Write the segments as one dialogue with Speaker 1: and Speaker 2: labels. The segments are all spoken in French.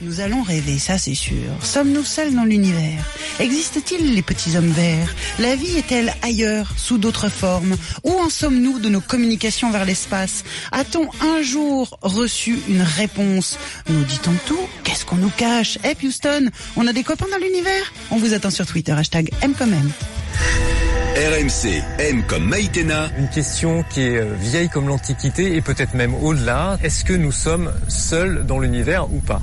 Speaker 1: Nous allons rêver, ça c'est sûr. Sommes-nous seuls dans l'univers? Existe-t-il les petits hommes verts? La vie est-elle ailleurs, sous d'autres formes? Où en sommes-nous de nos communications vers l'espace? A-t-on un jour reçu une réponse? Nous dit-on tout? Qu'est-ce qu'on nous cache? Houston, on a des copains dans l'univers? On vous attend sur Twitter, #M comme M.
Speaker 2: RMC, M comme Maïtena.
Speaker 3: Une question qui est vieille comme l'Antiquité et peut-être même au-delà. Est-ce que nous sommes seuls dans l'univers ou pas ?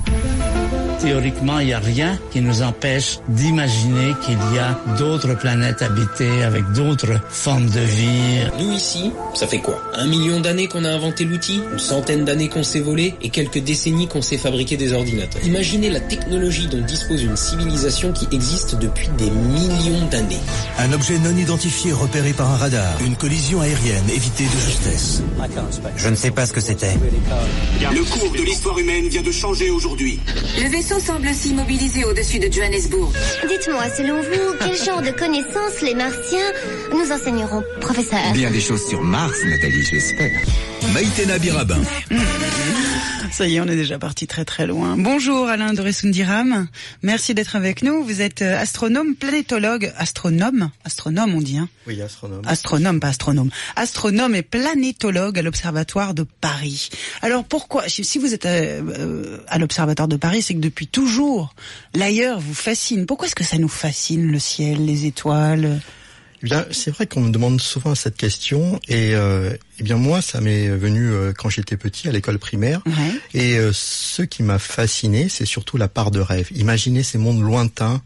Speaker 4: Théoriquement, il n'y a rien qui nous empêche d'imaginer qu'il y a d'autres planètes habitées avec d'autres formes de vie.
Speaker 5: Nous ici, ça fait quoi? 1 million d'années qu'on a inventé l'outil, une centaine d'années qu'on s'est volé et quelques décennies qu'on s'est fabriqué des ordinateurs. Imaginez la technologie dont dispose une civilisation qui existe depuis des millions d'années.
Speaker 6: Un objet non identifié repéré par un radar, une collision aérienne évitée de justesse.
Speaker 7: Je ne sais pas ce que c'était.
Speaker 8: Le cours de l'histoire humaine vient de changer aujourd'hui.
Speaker 9: Le vaisseau semble s'immobiliser au-dessus de Johannesburg.
Speaker 10: Dites-moi, selon vous, quel genre de connaissances les Martiens nous enseigneront, professeur?
Speaker 7: Bien des choses sur Mars, Nathalie, j'espère.
Speaker 2: Maïtena Birabin.
Speaker 1: Ça y est, on est déjà parti très très loin. Bonjour Alain Doresundiram, merci d'être avec nous. Vous êtes astronome, planétologue, astronome on dit hein?
Speaker 11: Oui, astronome.
Speaker 1: Astronome, pas astronome. Astronome et planétologue à l'Observatoire de Paris. Alors pourquoi, si vous êtes à l'Observatoire de Paris, c'est que depuis toujours, l'ailleurs vous fascine. Pourquoi est-ce que ça nous fascine, le ciel, les étoiles ?
Speaker 11: Eh bien, c'est vrai qu'on me demande souvent cette question et eh bien moi ça m'est venu quand j'étais petit à l'école primaire et ce qui m'a fasciné, c'est surtout la part de rêve. Imaginer ces mondes lointains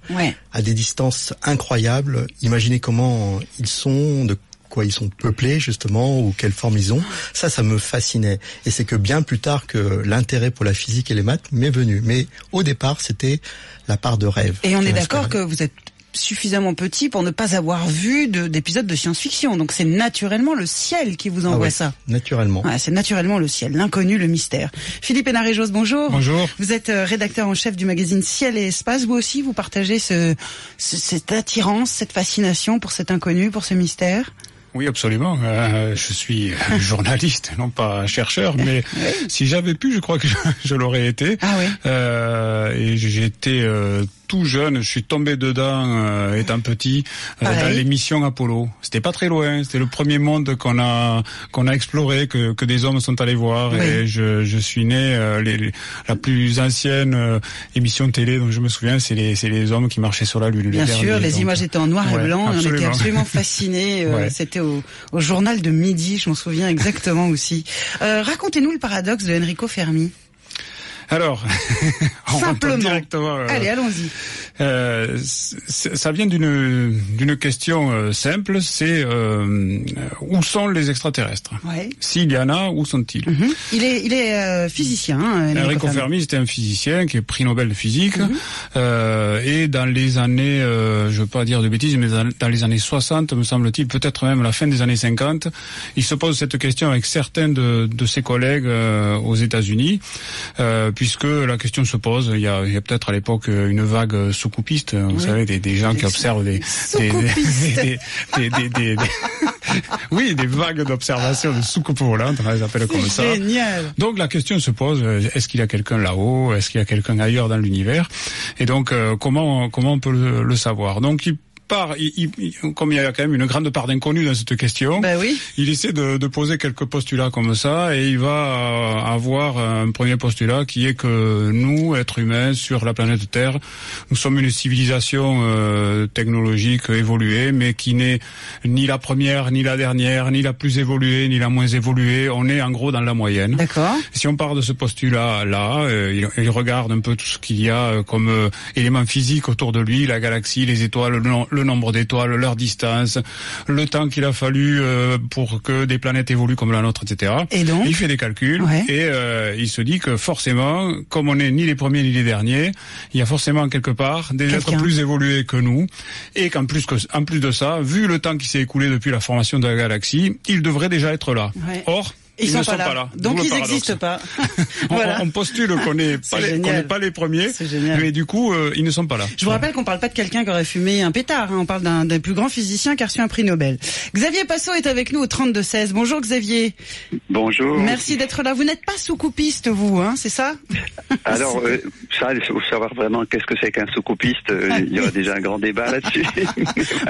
Speaker 11: à des distances incroyables, imaginer comment ils sont, de quoi ils sont peuplés justement ou quelle forme ils ont. Ça me fascinait et c'est que bien plus tard que l'intérêt pour la physique et les maths m'est venu. Mais au départ, c'était la part de rêve.
Speaker 1: Et on est d'accord que vous êtes suffisamment petit pour ne pas avoir vu d'épisodes de science-fiction. Donc c'est naturellement le ciel qui vous envoie ça.
Speaker 11: Naturellement.
Speaker 1: Ouais, c'est naturellement le ciel, l'inconnu, le mystère. Philippe Hénarejos, bonjour.
Speaker 12: Bonjour.
Speaker 1: Vous êtes rédacteur en chef du magazine Ciel et Espace. Vous aussi, vous partagez cette attirance, cette fascination pour cet inconnu, pour ce mystère?
Speaker 12: Oui, absolument. Je suis journaliste, non pas chercheur, mais si j'avais pu, je crois que je l'aurais été.
Speaker 1: Ah oui.
Speaker 12: Et j'étais tout jeune, je suis tombé dedans étant petit dans l'émission Apollo. C'était pas très loin, c'était le premier monde qu'on a exploré, que des hommes sont allés voir. Oui. Et je suis né la plus ancienne émission télé dont je me souviens, c'est les hommes qui marchaient sur la Lune.
Speaker 1: Bien sûr, les images étaient en noir et blanc, et on était absolument fascinés. C'était au journal de midi, je m'en souviens exactement aussi. Racontez-nous le paradoxe de Enrico Fermi.
Speaker 12: Alors,
Speaker 1: simplement.
Speaker 12: Directement,
Speaker 1: allez, allons-y.
Speaker 12: Ça vient d'une question simple, c'est où sont les extraterrestres? S'il y en a, où sont-ils?
Speaker 1: Il est physicien. Hein,
Speaker 12: Enrico Fermi, c'était un physicien qui est prix Nobel de physique. Et dans les années, je veux pas dire de bêtises, mais dans les années 60, me semble-t-il, peut-être même la fin des années 50, il se pose cette question avec certains de ses collègues aux États-Unis. Puisque la question se pose, il y a peut-être à l'époque une vague soucoupiste, vous savez, des gens qui observent des vagues d'observation de soucoupes volantes, on les appelle comme ça.
Speaker 1: Génial.
Speaker 12: Donc la question se pose, est-ce qu'il y a quelqu'un là-haut, est-ce qu'il y a quelqu'un ailleurs dans l'univers? Et donc comment on peut le savoir? Donc comme il y a quand même une grande part d'inconnu dans cette question, il essaie de poser quelques postulats comme ça, et il va avoir un premier postulat qui est que nous, êtres humains, sur la planète Terre, nous sommes une civilisation technologique évoluée, mais qui n'est ni la première, ni la dernière, ni la plus évoluée, ni la moins évoluée. On est en gros dans la moyenne.
Speaker 1: D'accord.
Speaker 12: Si on part de ce postulat-là, il regarde un peu tout ce qu'il y a comme éléments physiques autour de lui, la galaxie, les étoiles, le nombre d'étoiles, leur distance, le temps qu'il a fallu pour que des planètes évoluent comme la nôtre, etc.
Speaker 1: Et donc,
Speaker 12: il fait des calculs et il se dit que forcément, comme on n'est ni les premiers ni les derniers, il y a forcément quelque part des êtres plus évolués que nous, et qu'en plus de ça, vu le temps qui s'est écoulé depuis la formation de la galaxie, il devrait déjà être là. Or,
Speaker 1: Ils sont pas là. Donc ils n'existent pas. Voilà.
Speaker 12: On postule qu'on n'est pas les premiers, mais du coup ils ne sont pas là.
Speaker 1: Je vous rappelle qu'on parle pas de quelqu'un qui aurait fumé un pétard, hein. On parle d'un des plus grands physiciens qui a reçu un prix Nobel. Xavier Passot est avec nous au 32-16. Bonjour Xavier.
Speaker 13: Bonjour.
Speaker 1: Merci d'être là. Vous n'êtes pas sous-coupiste, vous, hein, c'est ça?
Speaker 13: Alors, ça, il faut savoir vraiment qu'est-ce que c'est qu'un sous-coupiste. Il y aura déjà un grand débat là-dessus.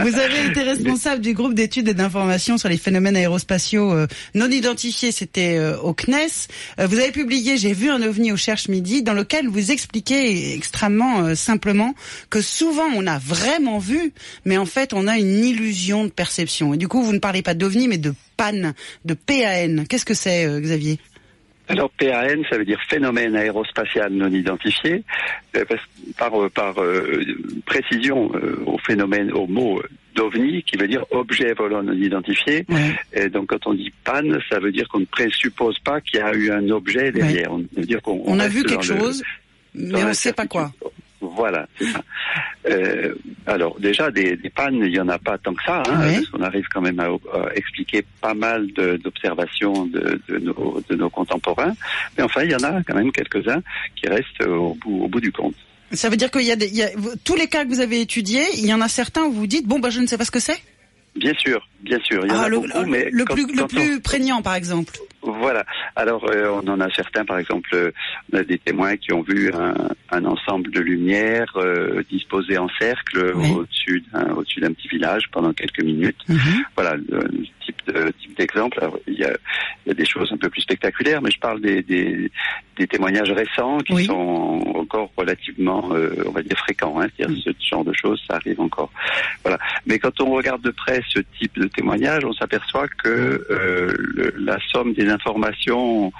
Speaker 1: Vous avez été responsable du groupe d'études et d'informations sur les phénomènes aérospatiaux non identifiés, c'était au CNES. Vous avez publié « J'ai vu un ovni au Cherche Midi » dans lequel vous expliquez extrêmement simplement que souvent on a vraiment vu, mais en fait on a une illusion de perception. Et du coup, vous ne parlez pas d'ovni, mais de PAN, de PAN. Qu'est-ce que c'est, Xavier ?
Speaker 13: Alors PAN, ça veut dire phénomène aérospatial non identifié. Par précision au mot d'OVNI, qui veut dire objet volant non identifié. Ouais. Et donc quand on dit PAN, ça veut dire qu'on ne présuppose pas qu'il y a eu un objet derrière. Ouais. On veut dire qu'on
Speaker 1: a vu quelque chose, mais on ne sait pas quoi.
Speaker 13: Voilà, c'est ça. Alors déjà, des pannes, il n'y en a pas tant que ça, hein, ouais. Parce qu'on arrive quand même à expliquer pas mal d'observations de nos contemporains. Mais enfin, il y en a quand même quelques-uns qui restent au bout du compte.
Speaker 1: Ça veut dire qu'il y a tous les cas que vous avez étudiés, il y en a certains où vous dites, bon, je ne sais pas ce que c'est?
Speaker 13: Bien sûr. Il y en a beaucoup, mais
Speaker 1: le plus prégnant, par exemple.
Speaker 13: Voilà. Alors, on en a certains, par exemple, on a des témoins qui ont vu un ensemble de lumières disposées en cercle au-dessus d'un petit village pendant quelques minutes. Mm-hmm. Voilà, le type d'exemple. Alors, il y a des choses un peu plus spectaculaires, mais je parle des témoignages récents qui sont encore relativement, on va dire, fréquents. Hein, c'est-à-dire ce genre de choses, ça arrive encore. Voilà. Mais quand on regarde de près ce type de témoignage, on s'aperçoit que la somme des informations,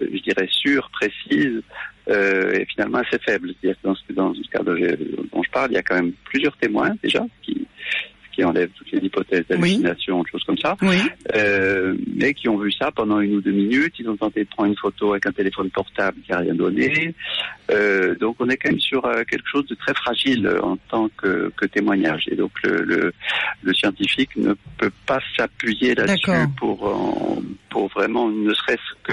Speaker 13: je dirais sûres, précises, est finalement assez faible. C'est-à-dire que dans ce cas dont je parle, il y a quand même plusieurs témoins déjà qui enlèvent toutes les hypothèses d'hallucination, choses comme ça, mais qui ont vu ça pendant 1 ou 2 minutes. Ils ont tenté de prendre une photo avec un téléphone portable qui n'a rien donné. Donc on est quand même sur quelque chose de très fragile en tant que témoignage. Et donc le scientifique ne peut pas s'appuyer là-dessus pour vraiment ne serait-ce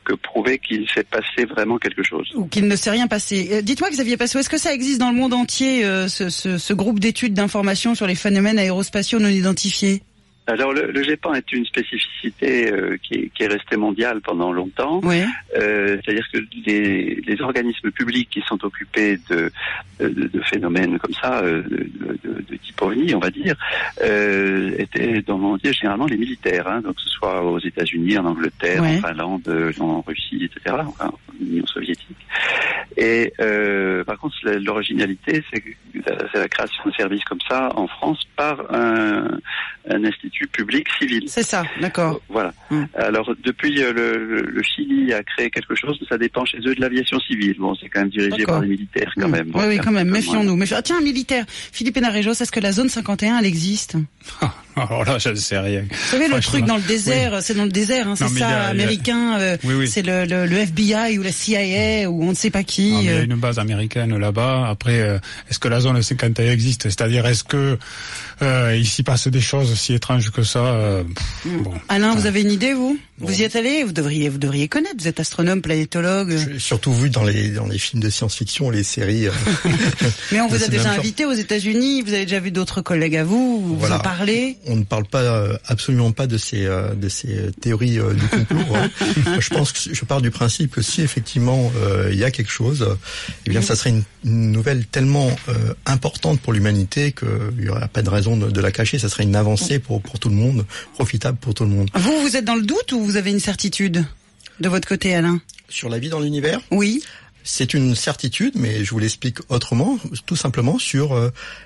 Speaker 13: que prouver qu'il s'est passé vraiment quelque chose.
Speaker 1: Ou qu'il ne s'est rien passé. Dites-moi, Xavier Passot, est-ce que ça existe dans le monde entier, ce groupe d'études d'information sur les phénomènes aérospatiaux non identifiés?
Speaker 13: Alors le GEPAN est une spécificité qui est restée mondiale pendant longtemps. Oui. C'est-à-dire que les organismes publics qui sont occupés de phénomènes comme ça, de type OVNI, on va dire, étaient dans le monde entier généralement les militaires, hein, donc que ce soit aux États-Unis, en Angleterre, en Finlande, en Russie, etc., enfin, en Union soviétique. Et par contre, l'originalité, c'est la création de services comme ça en France par un institut public civil.
Speaker 1: C'est ça, d'accord.
Speaker 13: Voilà. Alors depuis le Chili a créé quelque chose, ça dépend chez eux de l'aviation civile. Bon, c'est quand même dirigé par des militaires quand même.
Speaker 1: Oui, quand même. Méfions-nous. Tiens, un militaire. Philippe Hénarejos, est-ce que la zone 51 elle existe?
Speaker 12: Alors là, je ne sais rien.
Speaker 1: Vous savez, le truc dans le désert, c'est dans le désert, hein, c'est ça, américain. C'est le FBI ou la CIA ou on ne sait pas qui.
Speaker 12: Il y a une base américaine là-bas. Après, est-ce que la zone 51 existe? C'est-à-dire, est-ce que il s'y passe des choses si étranges que ça?
Speaker 1: Alain, vous avez une idée, vous? Vous y êtes allé? Vous devriez connaître. Vous êtes astronome, planétologue.
Speaker 11: J'ai surtout vu dans les films de science-fiction, les séries.
Speaker 1: Mais on vous a déjà invité aux États-Unis. Vous avez déjà vu d'autres collègues à vous? Vous en parlez?
Speaker 11: On ne parle pas absolument pas de ces théories du complot. Hein. Je pars du principe que si effectivement il y a quelque chose, eh bien ça serait une nouvelle tellement importante pour l'humanité qu'il y aurait pas de raison de la cacher. Ça serait une avancée pour tout le monde, profitable pour tout le monde.
Speaker 1: Vous êtes dans le doute ou vous avez une certitude de votre côté, Alain?
Speaker 11: Sur la vie dans l'univers?
Speaker 1: Oui.
Speaker 11: C'est une certitude, mais je vous l'explique autrement, tout simplement sur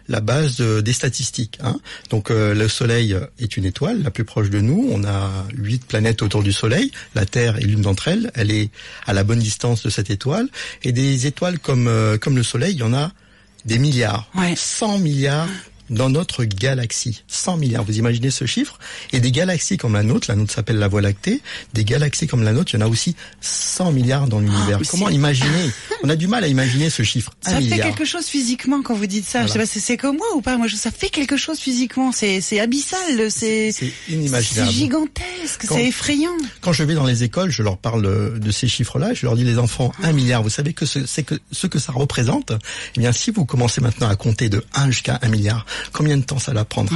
Speaker 11: la base des statistiques. Hein. Donc le Soleil est une étoile, la plus proche de nous. On a 8 planètes autour du Soleil. La Terre est l'une d'entre elles. Elle est à la bonne distance de cette étoile. Et des étoiles comme le Soleil, il y en a des milliards. 100 milliards dans notre galaxie. 100 milliards, vous imaginez ce chiffre? Et des galaxies comme la nôtre s'appelle la Voie lactée, des galaxies comme la nôtre, il y en a aussi 100 milliards dans l'univers. Comment imaginer? On a du mal à imaginer ce chiffre.
Speaker 1: Ça
Speaker 11: milliard.
Speaker 1: fait quelque chose physiquement quand vous dites ça. Voilà. Je sais pas, c'est comme moi ou pas? Moi, ça fait quelque chose physiquement. C'est abyssal, c'est inimaginable. C'est gigantesque, c'est effrayant.
Speaker 11: Quand je vais dans les écoles, je leur parle de ces chiffres-là. Je leur dis, les enfants, 1 milliard. Vous savez que ce que ça représente? Eh bien, si vous commencez maintenant à compter de 1 jusqu'à 1 milliard, combien de temps ça va prendre?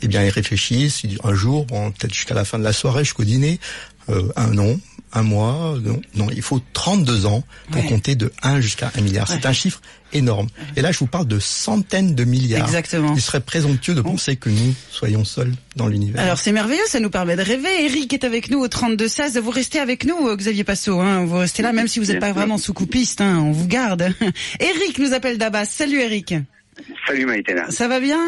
Speaker 11: Eh bien, ils réfléchissent. Ils disent, un jour, peut-être jusqu'à la fin de la soirée, jusqu'au dîner, un mois, non, il faut 32 ans pour compter de 1 jusqu'à 1 milliard. C'est un chiffre énorme. Et là, je vous parle de centaines de milliards.
Speaker 1: Exactement.
Speaker 11: Il serait présomptueux de penser que nous soyons seuls dans l'univers.
Speaker 1: Alors, c'est merveilleux, ça nous permet de rêver. Eric est avec nous au 32-16. Vous restez avec nous, Xavier Passot, vous restez là, même si vous n'êtes pas vraiment sous-coupiste, on vous garde. Eric nous appelle d'Abbas. Salut, Eric.
Speaker 14: Salut, Maïtena.
Speaker 1: Ça va bien?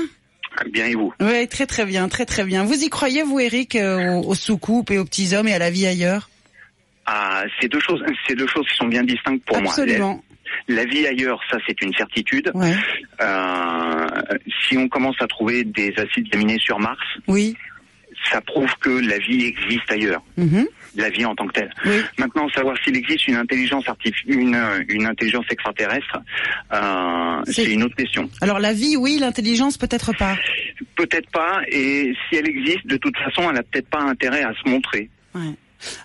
Speaker 14: Bien, et vous?
Speaker 1: Oui, très très bien, très très bien. Vous y croyez, vous, Eric, aux sous-coupes et aux petits hommes et à la vie ailleurs?
Speaker 14: Ah, c'est deux choses qui sont bien distinctes pour moi.
Speaker 1: Absolument.
Speaker 14: La vie ailleurs, ça c'est une certitude.
Speaker 1: Ouais.
Speaker 14: Si on commence à trouver des acides aminés sur Mars,
Speaker 1: oui,
Speaker 14: ça prouve que la vie existe ailleurs. La vie en tant que telle. Oui. Maintenant, savoir s'il existe une intelligence une intelligence extraterrestre, c'est une autre question.
Speaker 1: Alors la vie, oui, l'intelligence peut-être pas.
Speaker 14: Peut-être pas, et si elle existe, de toute façon, elle a peut-être pas intérêt à se montrer.
Speaker 1: Ouais.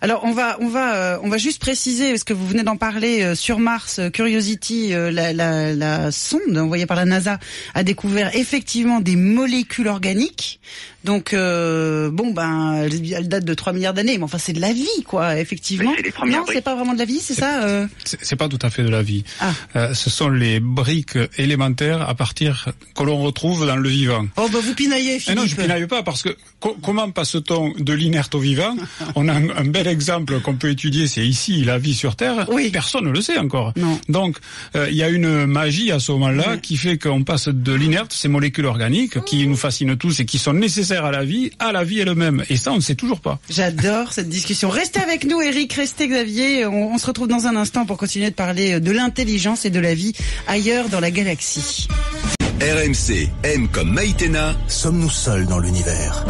Speaker 1: Alors on va juste préciser, parce que vous venez d'en parler, sur Mars, Curiosity, la sonde envoyée par la NASA a découvert effectivement des molécules organiques. Donc elle date de 3 milliards d'années, mais enfin c'est de la vie, quoi, effectivement.
Speaker 14: Oui,
Speaker 1: non, c'est pas vraiment de la vie, c'est ça
Speaker 12: C'est pas tout à fait de la vie. Ce sont les briques élémentaires que l'on retrouve dans le vivant.
Speaker 1: Oh vous pinaillez, Philippe.
Speaker 12: Non, je pinaille pas, parce que comment passe-t-on de l'inerte au vivant? On a un bel exemple qu'on peut étudier, c'est ici, la vie sur Terre. Oui. Personne ne le sait encore.
Speaker 1: Non.
Speaker 12: Donc il y a une magie à ce moment-là qui fait qu'on passe de l'inerte, ces molécules organiques qui nous fascinent tous et qui sont nécessaires à la vie elle-même. Et ça, on ne sait toujours pas.
Speaker 1: J'adore cette discussion. Restez avec nous, Eric, restez, Xavier. On se retrouve dans un instant pour continuer de parler de l'intelligence et de la vie ailleurs dans la galaxie.
Speaker 2: RMC, M comme Maïtena.
Speaker 6: Sommes-nous seuls dans l'univers?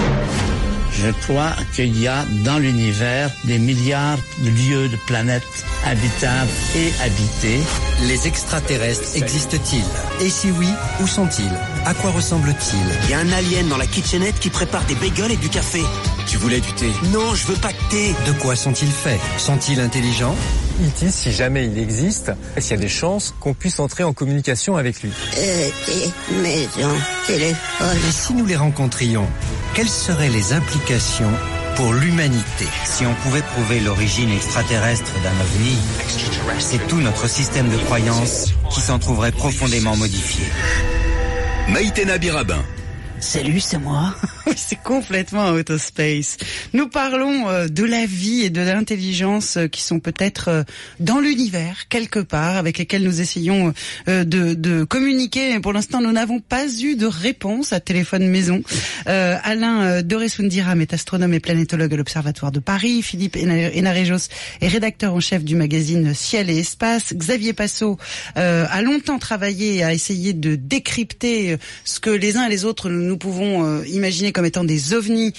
Speaker 4: Je crois qu'il y a dans l'univers des milliards de lieux, de planètes habitables et habitées.
Speaker 7: Les extraterrestres existent-ils? Et si oui, où sont-ils? À quoi ressemblent-ils?
Speaker 8: Il y a un alien dans la kitchenette qui prépare des bagels et du café.
Speaker 7: Tu voulais du thé?
Speaker 8: Non, je veux pas de thé.
Speaker 7: De quoi sont-ils faits? Sont-ils intelligents?
Speaker 3: E.T., si jamais il existe, est-ce qu'il y a des chances qu'on puisse entrer en communication avec lui?
Speaker 7: Maison, téléphone. Et si nous les rencontrions, quelles seraient les implications pour l'humanité? Si on pouvait prouver l'origine extraterrestre d'un ovni, c'est tout notre système de croyances qui s'en trouverait profondément modifié.
Speaker 2: Maïtena Birabin.
Speaker 1: Salut, c'est moi. C'est complètement out of space. Nous parlons de la vie et de l'intelligence qui sont peut-être dans l'univers, quelque part, avec lesquels nous essayons de communiquer. Mais pour l'instant, nous n'avons pas eu de réponse à téléphone maison. Alain Doresundiram est astronome et planétologue à l'Observatoire de Paris. Philippe Hénarejos est rédacteur en chef du magazine Ciel et Espace. Xavier Passot a longtemps travaillé à essayer de décrypter ce que les uns et les autres nous pouvons imaginer comme étant des ovnis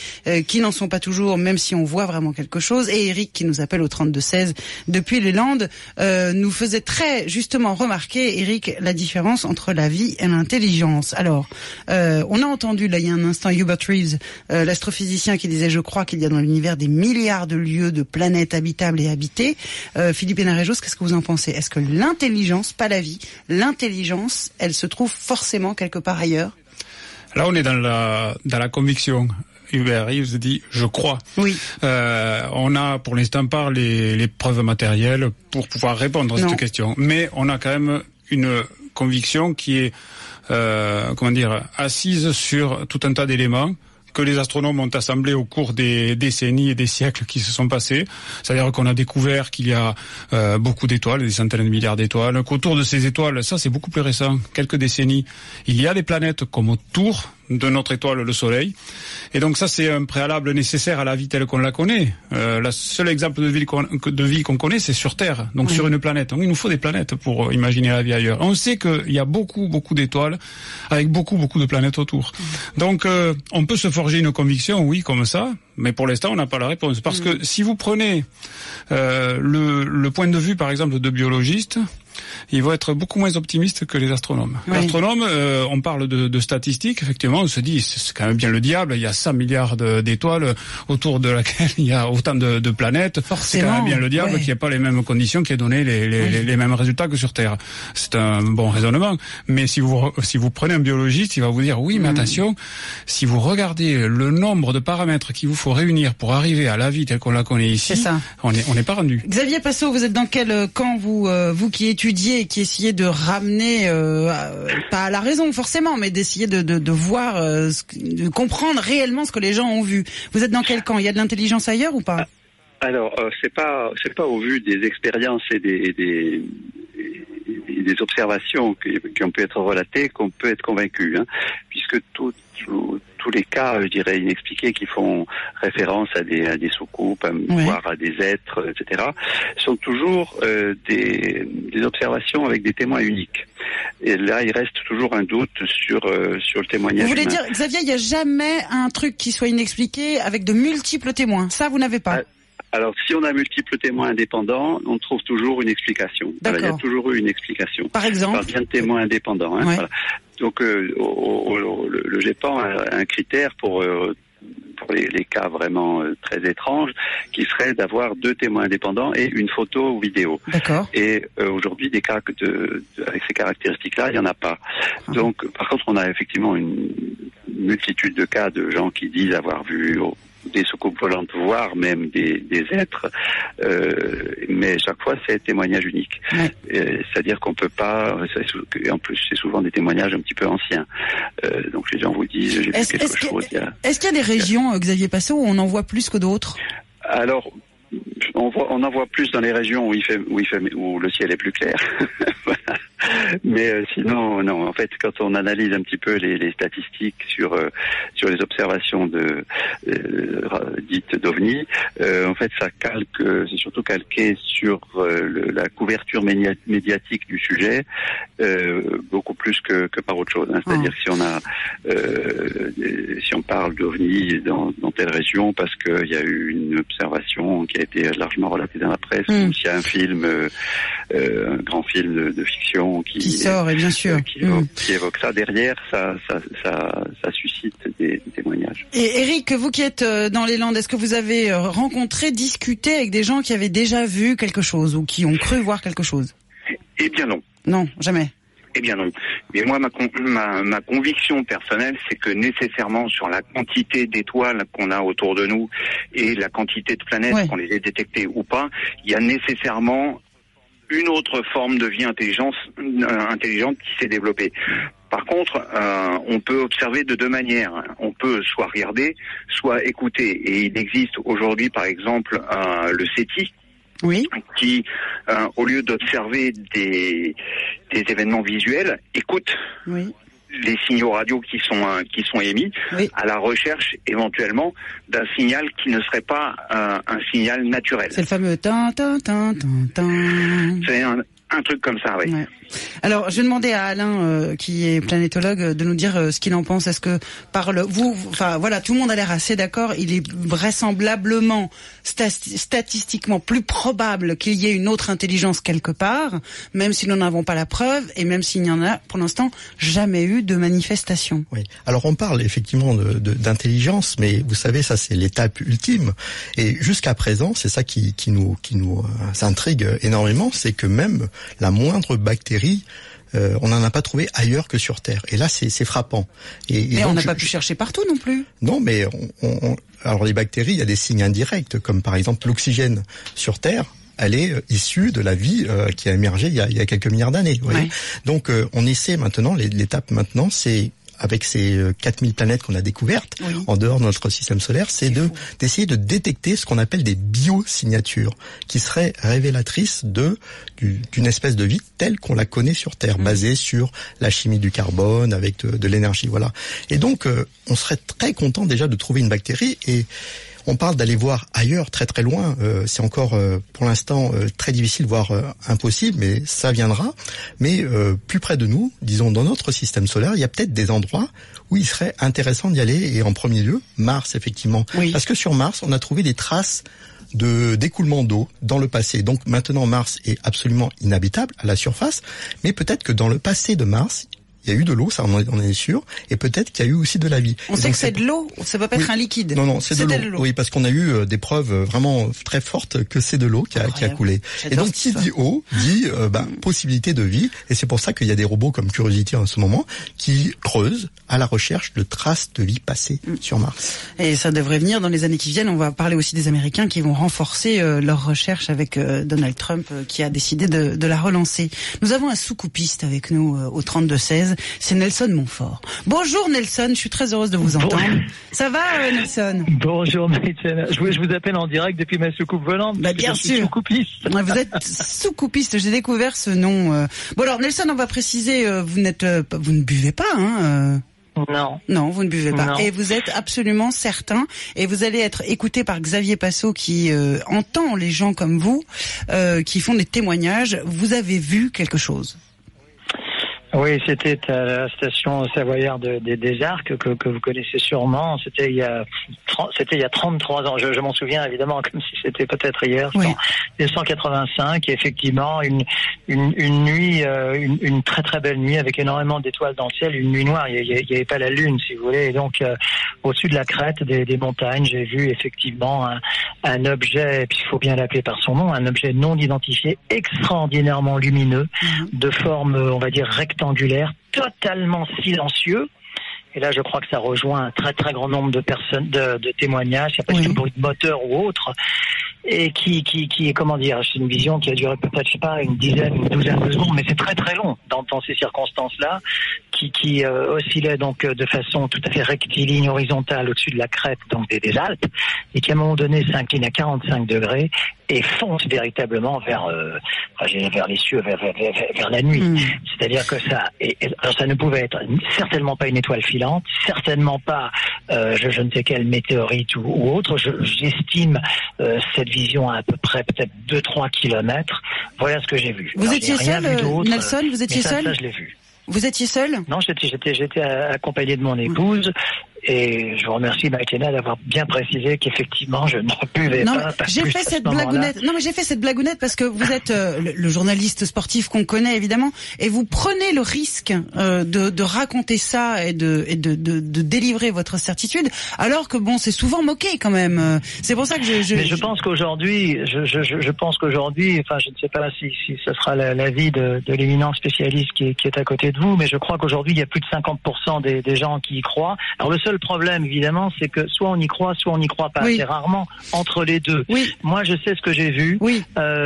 Speaker 1: qui n'en sont pas toujours, même si on voit vraiment quelque chose. Et Eric, qui nous appelle au 32-16 depuis les Landes, nous faisait très justement remarquer, Eric, la différence entre la vie et l'intelligence. Alors, on a entendu là il y a un instant Hubert Reeves, l'astrophysicien, qui disait: je crois qu'il y a dans l'univers des milliards de lieux, de planètes habitables et habitées. Philippe Hénarejos, qu'est-ce que vous en pensez? Est-ce que l'intelligence, pas la vie, l'intelligence, elle se trouve forcément quelque part ailleurs?
Speaker 12: Là, on est dans la conviction. Hubert Reeves dit « je crois ».
Speaker 1: Oui.
Speaker 12: On a pour l'instant pas les preuves matérielles pour pouvoir répondre à cette question. Mais on a quand même une conviction qui est assise sur tout un tas d'éléments que les astronomes ont assemblés au cours des décennies et des siècles qui se sont passés. C'est-à-dire qu'on a découvert qu'il y a beaucoup d'étoiles, des centaines de milliards d'étoiles, qu'autour de ces étoiles, ça c'est beaucoup plus récent, quelques décennies, il y a des planètes comme autour de notre étoile, le Soleil. Et donc ça, c'est un préalable nécessaire à la vie telle qu'on la connaît. Le seul exemple de vie qu'on connaît, c'est sur Terre, donc sur une planète. Donc il nous faut des planètes pour imaginer la vie ailleurs. On sait qu'il y a beaucoup d'étoiles avec beaucoup de planètes autour. Donc on peut se forger une conviction, oui, comme ça, mais pour l'instant on n'a pas la réponse. Parce que si vous prenez le point de vue, par exemple, de biologistes, ils vont être beaucoup moins optimistes que les astronomes. Oui. Les astronomes, on parle de statistiques, effectivement, on se dit, c'est quand même bien le diable, il y a 100 milliards d'étoiles autour de laquelle il y a autant de planètes. Forcément, c'est quand même bien le diable qu'il n'y ait pas les mêmes conditions, qui ait donné les mêmes résultats que sur Terre. C'est un bon raisonnement. Mais si vous prenez un biologiste, il va vous dire, oui, mais attention, si vous regardez le nombre de paramètres qu'il vous faut réunir pour arriver à la vie telle qu'on la connaît ici, on n'est pas rendu.
Speaker 1: Xavier Passot, vous êtes dans quel camp, vous qui étudiez et qui essayez de ramener, pas à la raison forcément, mais d'essayer de voir, de comprendre réellement ce que les gens ont vu. Vous êtes dans quel camp? Il y a de l'intelligence ailleurs ou pas?
Speaker 13: Alors, c'est pas au vu des expériences et des observations qui ont pu être relatées qu'on peut être convaincu, puisque tous les cas, je dirais, inexpliqués qui font référence à des soucoupes, voire à des êtres, etc., sont toujours des observations avec des témoins uniques. Et là, il reste toujours un doute sur le témoignage.
Speaker 1: Vous voulez dire, Xavier, il n'y a jamais un truc qui soit inexpliqué avec de multiples témoins? Ça, vous n'avez pas?
Speaker 13: Alors, si on a multiples témoins indépendants, on trouve toujours une explication. Il y a toujours eu une explication.
Speaker 1: Par exemple?
Speaker 13: Par bien de témoins indépendants. Voilà. Donc, le GEPAN a un critère pour les cas vraiment très étranges, qui serait d'avoir 2 témoins indépendants et une photo ou vidéo.
Speaker 1: D'accord.
Speaker 13: Et aujourd'hui, des cas avec ces caractéristiques-là, il n'y en a pas. Donc, par contre, on a effectivement une multitude de cas de gens qui disent avoir vu des soucoupes volantes, voire même des êtres, mais chaque fois c'est témoignage unique. C'est-à-dire qu'on peut pas, en plus c'est souvent des témoignages un petit peu anciens. Donc les gens vous disent, j'ai vu quelque chose.
Speaker 1: Est-ce qu'il y a des régions, Xavier Passot, où on en voit plus que d'autres?
Speaker 13: Alors, on en voit plus dans les régions où le ciel est plus clair. Voilà. Mais sinon, non. En fait, quand on analyse un petit peu les statistiques sur les observations dites d'OVNI, en fait, c'est surtout calqué sur la couverture médiatique du sujet, beaucoup plus que par autre chose. C'est-à-dire si on parle d'OVNI dans telle région parce qu'il y a eu une observation qui a été largement relatée dans la presse, ou s'il y a un film, un grand film de fiction qui
Speaker 1: sort, et bien sûr,
Speaker 13: qui évoque ça, derrière, ça suscite des témoignages.
Speaker 1: Et Eric, vous qui êtes dans les Landes, est-ce que vous avez rencontré, discuté avec des gens qui avaient déjà vu quelque chose ou qui ont cru voir quelque chose?
Speaker 14: Eh bien non.
Speaker 1: Non, jamais.
Speaker 14: Eh bien non. Mais moi, ma conviction personnelle, c'est que nécessairement sur la quantité d'étoiles qu'on a autour de nous et la quantité de planètes, qu'on les ait détectées ou pas, il y a nécessairement une autre forme de vie intelligente qui s'est développée. Par contre, on peut observer de 2 manières. On peut soit regarder, soit écouter. Et il existe aujourd'hui, par exemple, le SETI, qui, au lieu d'observer des événements visuels, écoute les signaux radio qui sont émis à la recherche éventuellement d'un signal qui ne serait pas un signal naturel.
Speaker 1: C'est le fameux tan tan tan tan tan.
Speaker 14: C'est un truc comme ça, oui.
Speaker 1: Ouais. Alors, je demandais à Alain, qui est planétologue, de nous dire ce qu'il en pense. Est-ce que tout le monde a l'air assez d'accord. Il est vraisemblablement, statistiquement plus probable qu'il y ait une autre intelligence quelque part, même si nous n'avons pas la preuve, et même s'il n'y en a, pour l'instant, jamais eu de manifestation.
Speaker 11: Oui. Alors, on parle effectivement d'intelligence, mais vous savez, ça c'est l'étape ultime. Et jusqu'à présent, c'est ça qui nous intrigue énormément, c'est que même la moindre bactérie, on n'en a pas trouvé ailleurs que sur Terre. Et là, c'est frappant.
Speaker 1: Mais on n'a pas pu chercher partout non plus.
Speaker 11: Non, mais alors les bactéries, il y a des signes indirects, comme par exemple l'oxygène sur Terre. Elle est issue de la vie qui a émergé il y a quelques milliards d'années. Vous voyez. Donc, on essaie maintenant, l'étape maintenant, c'est avec ces 4000 planètes qu'on a découvertes en dehors de notre système solaire, c'est d'essayer de détecter ce qu'on appelle des biosignatures, qui seraient révélatrices d'une espèce de vie telle qu'on la connaît sur Terre, basée sur la chimie du carbone, avec de l'énergie, voilà. Et donc, on serait très content déjà de trouver une bactérie, et on parle d'aller voir ailleurs, très très loin. C'est encore pour l'instant très difficile, voire impossible, mais ça viendra. Mais plus près de nous, disons dans notre système solaire, il y a peut-être des endroits où il serait intéressant d'y aller. Et en premier lieu, Mars, effectivement. Oui. Parce que sur Mars, on a trouvé des traces d'écoulement d'eau dans le passé. Donc maintenant, Mars est absolument inhabitable à la surface, mais peut-être que dans le passé de Mars, il y a eu de l'eau, ça on est sûr, et peut-être qu'il y a eu aussi de la vie.
Speaker 1: On sait que c'est de l'eau, ça peut pas être un liquide.
Speaker 11: Non, c'est de l'eau. Oui, parce qu'on a eu des preuves vraiment très fortes que c'est de l'eau qui a coulé. Et donc qui dit eau dit possibilité de vie, et c'est pour ça qu'il y a des robots comme Curiosity en ce moment qui creusent à la recherche de traces de vie passée sur Mars.
Speaker 1: Et ça devrait venir dans les années qui viennent. On va parler aussi des Américains qui vont renforcer leurs recherches avec Donald Trump qui a décidé de la relancer. Nous avons un sous-coupiste avec nous au 32-16. C'est Nelson Montfort. Bonjour Nelson, je suis très heureuse de vous entendre. Ça va Nelson?
Speaker 15: Bonjour Maïtena. Je vous appelle en direct depuis ma soucoupe volante.
Speaker 1: Bien sûr.
Speaker 15: Sous-coupiste.
Speaker 1: Vous êtes sous-coupiste, j'ai découvert ce nom. Bon alors Nelson, on va préciser, vous ne buvez pas, hein Non, vous ne buvez pas. Non. Et vous êtes absolument certain, et vous allez être écouté par Xavier Passot qui entend les gens comme vous, qui font des témoignages. Vous avez vu quelque chose?
Speaker 15: Oui, c'était à la station savoyarde des Arcs que vous connaissez sûrement. C'était il y a 33 ans. Je m'en souviens évidemment comme si c'était peut-être hier. Oui. 1985, et effectivement une nuit, une très très belle nuit avec énormément d'étoiles dans le ciel, une nuit noire. Il y avait pas la lune, si vous voulez. Et donc au-dessus de la crête des montagnes, j'ai vu effectivement un objet, puis il faut bien l'appeler par son nom, un objet non identifié, extraordinairement lumineux, de forme, on va dire rectangulaire, totalement silencieux. Et là, je crois que ça rejoint un très très grand nombre de personnes, de témoignages. Il n'y a pas de bruit de moteur ou autre. Et qui est, comment dire, c'est une vision qui a duré peut-être, je sais pas, une douzaine de secondes, mais c'est très très long dans ces circonstances-là, qui oscillait donc de façon tout à fait rectiligne, horizontale au-dessus de la crête donc des Alpes, et qui à un moment donné s'incline à 45 degrés et fonce véritablement vers les cieux, vers la nuit. C'est-à-dire que alors ça ne pouvait être certainement pas une étoile filante, certainement pas je ne sais quelle météorite ou autre. J'estime cette vision à peu près peut-être 2-3 kilomètres. Voilà ce que j'ai vu.
Speaker 1: Vous étiez seul, Nelson? Vous étiez seul?
Speaker 15: Ça, je l'ai vu.
Speaker 1: Vous étiez seul?
Speaker 15: Non, j'étais accompagné de mon épouse. Et je vous remercie, Maïtena, d'avoir bien précisé qu'effectivement, je ne buvais pas.
Speaker 1: J'ai fait cette blagounette. Non, mais j'ai fait cette blagounette parce que vous êtes le journaliste sportif qu'on connaît évidemment, et vous prenez le risque de raconter ça et de délivrer votre certitude, alors que bon, c'est souvent moqué quand même. C'est pour ça que
Speaker 15: Mais je pense qu'aujourd'hui, je pense qu'aujourd'hui, enfin, je ne sais pas si ce sera l'avis de l'éminent spécialiste qui est à côté de vous, mais je crois qu'aujourd'hui, il y a plus de 50% des gens qui y croient. Alors le seul problème, évidemment, c'est que soit on y croit, soit on n'y croit pas. C'est rarement entre les deux. Moi, je sais ce que j'ai vu.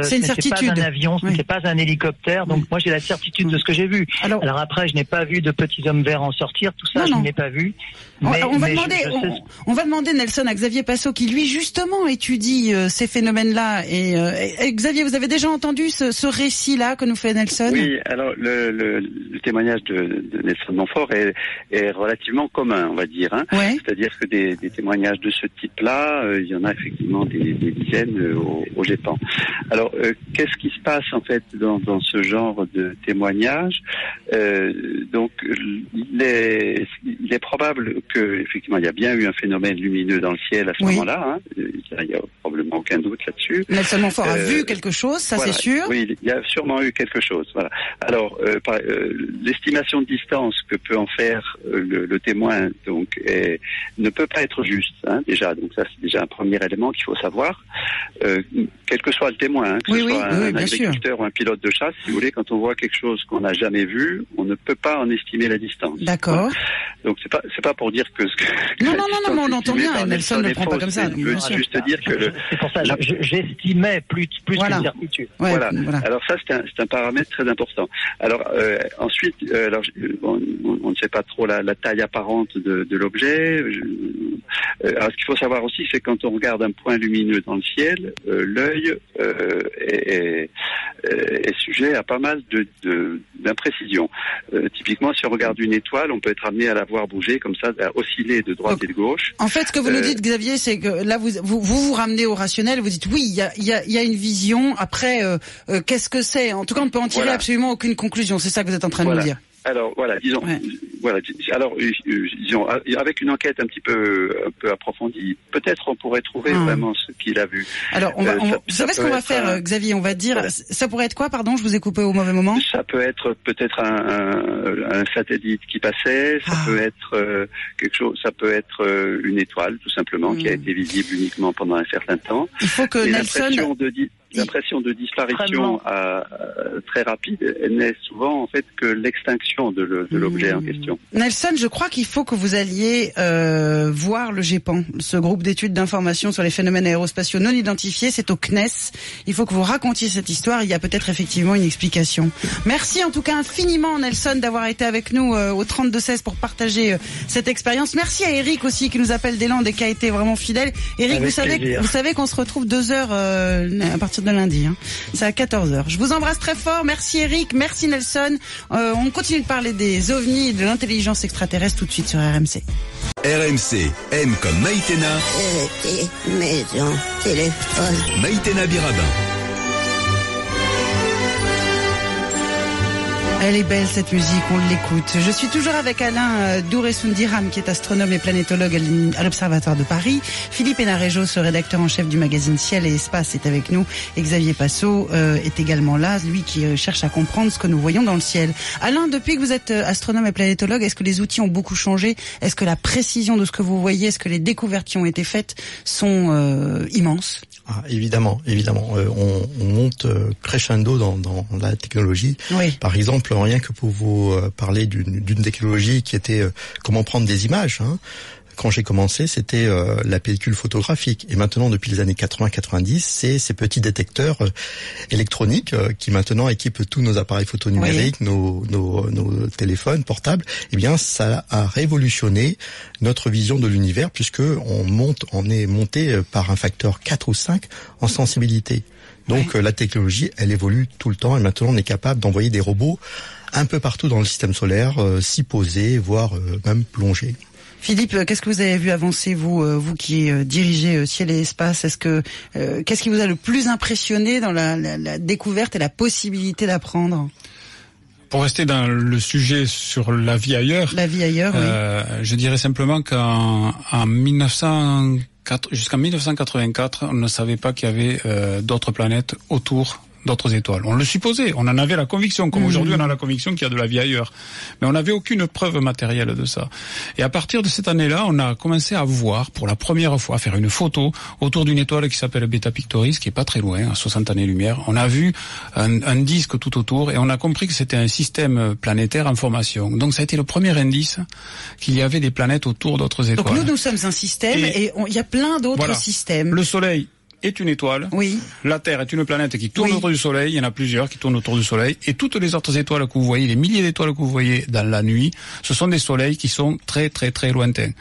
Speaker 1: C'est une certitude.
Speaker 15: Ce n'était pas un avion, ce n'était pas un hélicoptère. Donc, moi, j'ai la certitude de ce que j'ai vu. Alors après, je n'ai pas vu de petits hommes verts en sortir. Tout ça, je ne l'ai pas vu. Mais, on
Speaker 1: va demander, Nelson, à Xavier Passot, qui lui, justement, étudie ces phénomènes-là. Et Xavier, vous avez déjà entendu ce récit-là que nous fait Nelson?
Speaker 13: Oui, alors, le témoignage de Nelson Montfort est relativement commun, on va dire. C'est-à-dire que des témoignages de ce type-là, il y en a effectivement des dizaines au Japon. Alors, qu'est-ce qui se passe en fait dans ce genre de témoignages? Donc, il est probable que effectivement il y a bien eu un phénomène lumineux dans le ciel à ce moment-là. Il y a probablement aucun doute là-dessus.
Speaker 1: Nelson Montfort a vu quelque chose, ça c'est sûr.
Speaker 13: Oui, il y a sûrement eu quelque chose. Voilà. Alors, l'estimation de distance que peut en faire le témoin donc ne peut pas être juste, déjà. Donc ça, c'est déjà un premier élément qu'il faut savoir. Quel que soit le témoin, que ce soit un agriculteur ou un pilote de chasse, si vous voulez, quand on voit quelque chose qu'on n'a jamais vu, on ne peut pas en estimer la distance.
Speaker 1: D'accord.
Speaker 13: Donc c'est pas pour dire que
Speaker 1: non, on entend bien. Nelson ne le prend pas comme ça.
Speaker 13: Je veux juste dire que
Speaker 15: c'est pour ça. J'estimais plus qu'une certitude.
Speaker 13: Voilà. Alors ça, c'est un paramètre très important. Alors ensuite, on ne sait pas trop la taille apparente de l'objet. Alors ce qu'il faut savoir aussi, c'est quand on regarde un point lumineux dans le ciel, l'œil est sujet à pas mal d'imprécisions. Typiquement, si on regarde une étoile, on peut être amené à la voir bouger comme ça, à osciller de droite et de gauche.
Speaker 1: En fait, ce que vous nous dites, Xavier, c'est que là, vous ramenez au rationnel. Vous dites oui, il y a une vision. Après, qu'est-ce que c'est? En tout cas, on ne peut en tirer absolument aucune conclusion. C'est ça que vous êtes en train de nous dire.
Speaker 13: Alors voilà, disons, avec une enquête un peu approfondie, peut-être on pourrait trouver vraiment ce qu'il a vu.
Speaker 1: Alors, vous savez ce qu'on va faire, Xavier? On va dire, ça pourrait être quoi? Pardon, je vous ai coupé au mauvais moment.
Speaker 13: Ça peut être peut-être un satellite qui passait. Ça peut être quelque chose. Ça peut être une étoile, tout simplement, qui a été visible uniquement pendant un certain temps.
Speaker 1: Il faut que Nelson.
Speaker 13: L'impression de disparition très rapide n'est souvent en fait que l'extinction de l'objet en question.
Speaker 1: Nelson, je crois qu'il faut que vous alliez voir le GEPAN, ce groupe d'études d'information sur les phénomènes aérospatiaux non identifiés. C'est au CNES. Il faut que vous racontiez cette histoire. Il y a peut-être effectivement une explication. Merci en tout cas infiniment, Nelson, d'avoir été avec nous au 32-16 pour partager cette expérience. Merci à Eric aussi qui nous appelle des Landes et qui a été vraiment fidèle. Eric, vous savez qu'on se retrouve 2 heures à partir de lundi. C'est à 14h. Je vous embrasse très fort. Merci Eric, merci Nelson. On continue de parler des ovnis et de l'intelligence extraterrestre tout de suite sur RMC.
Speaker 2: RMC, M comme Maïtena.
Speaker 10: Maison, téléphone.
Speaker 2: Maïtena Birabin.
Speaker 1: Elle est belle cette musique, on l'écoute. Je suis toujours avec Alain Douré-Soundiram qui est astronome et planétologue à l'Observatoire de Paris. Philippe Hénarejos, ce rédacteur en chef du magazine Ciel et Espace, est avec nous. Et Xavier Passot est également là, lui qui cherche à comprendre ce que nous voyons dans le ciel. Alain, depuis que vous êtes astronome et planétologue, est-ce que les outils ont beaucoup changé? Est-ce que la précision de ce que vous voyez, est-ce que les découvertes qui ont été faites sont immenses?
Speaker 11: Évidemment. On monte crescendo dans la technologie.
Speaker 1: Oui.
Speaker 11: Par exemple, rien que pour vous parler d'une technologie qui était comment prendre des images. Quand j'ai commencé, c'était la pellicule photographique. Et maintenant, depuis les années 80-90, c'est ces petits détecteurs électroniques qui maintenant équipent tous nos appareils photo numériques, nos téléphones portables. Eh bien, ça a révolutionné notre vision de l'univers puisque on est monté par un facteur 4 ou 5 en sensibilité. Donc la technologie, elle évolue tout le temps et maintenant on est capable d'envoyer des robots un peu partout dans le système solaire, s'y poser, voire même plonger.
Speaker 1: Philippe, qu'est-ce que vous avez vu avancer, vous qui dirigez Ciel et Espace? Qu'est-ce qui vous a le plus impressionné dans la découverte et la possibilité d'apprendre?
Speaker 12: Pour rester dans le sujet sur la vie ailleurs, je dirais simplement jusqu'en 1984, on ne savait pas qu'il y avait d'autres planètes autour d'autres étoiles. On le supposait, on en avait la conviction, comme aujourd'hui on a la conviction qu'il y a de la vie ailleurs. Mais on n'avait aucune preuve matérielle de ça. Et à partir de cette année-là, on a commencé à voir, pour la première fois, à faire une photo autour d'une étoile qui s'appelle Beta Pictoris, qui est pas très loin, à 60 années-lumière. On a vu un disque tout autour et on a compris que c'était un système planétaire en formation. Donc ça a été le premier indice qu'il y avait des planètes autour d'autres étoiles.
Speaker 1: Donc nous sommes un système et il y a plein d'autres systèmes.
Speaker 12: Le Soleil est une étoile.
Speaker 1: Oui.
Speaker 12: La Terre est une planète qui tourne autour du Soleil. Il y en a plusieurs qui tournent autour du Soleil. Et toutes les autres étoiles que vous voyez, les milliers d'étoiles que vous voyez dans la nuit, ce sont des soleils qui sont très très très lointains.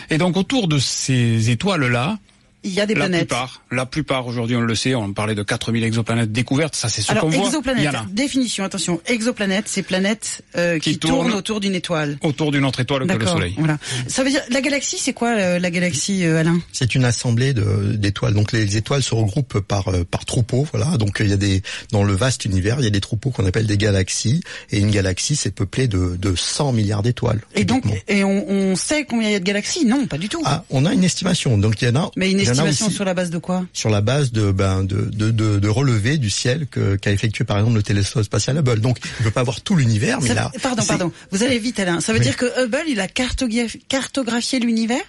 Speaker 12: Et donc autour de ces étoiles-là,
Speaker 1: il y a des planètes.
Speaker 12: La plupart aujourd'hui, on le sait, on parlait de 4000 exoplanètes découvertes, ça c'est ce qu'on voit.
Speaker 1: Exoplanète, définition, attention, exoplanète, c'est planètes qui tournent autour d'une étoile.
Speaker 12: Autour d'une autre étoile que le Soleil.
Speaker 1: Voilà. Ça veut dire, la galaxie, c'est quoi la galaxie, Alain?
Speaker 11: C'est une assemblée d'étoiles. Donc les étoiles se regroupent par troupeaux, voilà. Donc il y a dans le vaste univers, il y a des troupeaux qu'on appelle des galaxies. Et une galaxie, c'est peuplé de 100 milliards d'étoiles.
Speaker 1: Et donc, on sait combien il y a de galaxies? Non, pas du tout.
Speaker 11: On a une estimation. Donc il y en a.
Speaker 1: Mais une estimation estimation sur la base de quoi?
Speaker 11: Sur la base de relevés du ciel qu'a effectué par exemple le télescope spatial Hubble. Donc il ne peut pas voir tout l'univers, mais là...
Speaker 1: Pardon, vous allez vite Alain. Ça veut dire que Hubble, il a cartographié l'univers?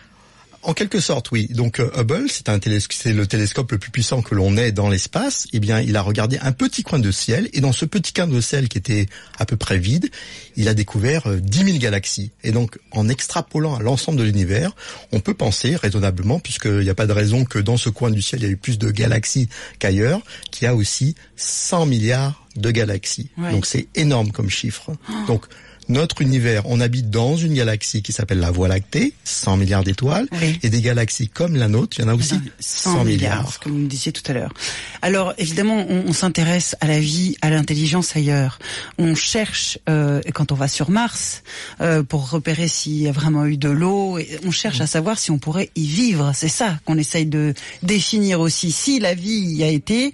Speaker 11: En quelque sorte, oui. Donc Hubble, c'est le télescope le plus puissant que l'on ait dans l'espace. Eh bien, il a regardé un petit coin de ciel, et dans ce petit coin de ciel qui était à peu près vide, il a découvert 10 000 galaxies. Et donc, en extrapolant à l'ensemble de l'univers, on peut penser raisonnablement, puisqu'il n'y a pas de raison que dans ce coin du ciel, il y ait eu plus de galaxies qu'ailleurs, qu'il y a aussi 100 milliards de galaxies. Ouais. Donc c'est énorme comme chiffre. Donc notre univers, on habite dans une galaxie qui s'appelle la Voie lactée, 100 milliards d'étoiles, et des galaxies comme la nôtre, il y en a aussi 100 milliards.
Speaker 1: Ce que vous me disiez tout à l'heure. Alors, évidemment, on s'intéresse à la vie, à l'intelligence ailleurs. On cherche, quand on va sur Mars, pour repérer s'il y a vraiment eu de l'eau, et on cherche à savoir si on pourrait y vivre. C'est ça qu'on essaye de définir aussi. Si la vie y a été,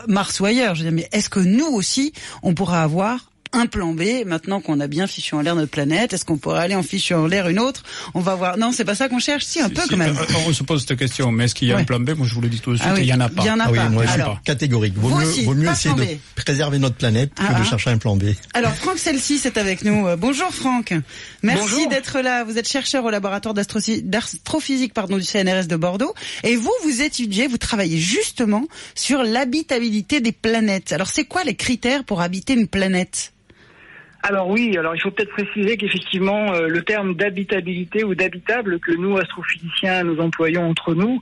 Speaker 1: Mars ou ailleurs, je veux dire, mais est-ce que nous aussi, on pourra avoir un plan B, maintenant qu'on a bien fichu en l'air notre planète, est-ce qu'on pourrait aller en fichu en l'air une autre? On va voir. Non, c'est pas ça qu'on cherche. Si, un peu quand même.
Speaker 12: On se pose cette question, mais est-ce qu'il y a un plan B? Moi, je vous le dis tout de suite, il y en a pas.
Speaker 1: Il y en a pas.
Speaker 11: Moi, je suis catégorique. Vaut mieux essayer de préserver notre planète que de chercher un plan B.
Speaker 1: Alors, Franck Celsy est avec nous. Bonjour, Franck. Merci d'être là. Vous êtes chercheur au laboratoire d'astrophysique, du CNRS de Bordeaux. Et vous travaillez justement sur l'habitabilité des planètes. Alors, c'est quoi les critères pour habiter une planète?
Speaker 16: Alors oui, il faut peut-être préciser qu'effectivement le terme d'habitabilité ou d'habitable que nous astrophysiciens nous employons entre nous,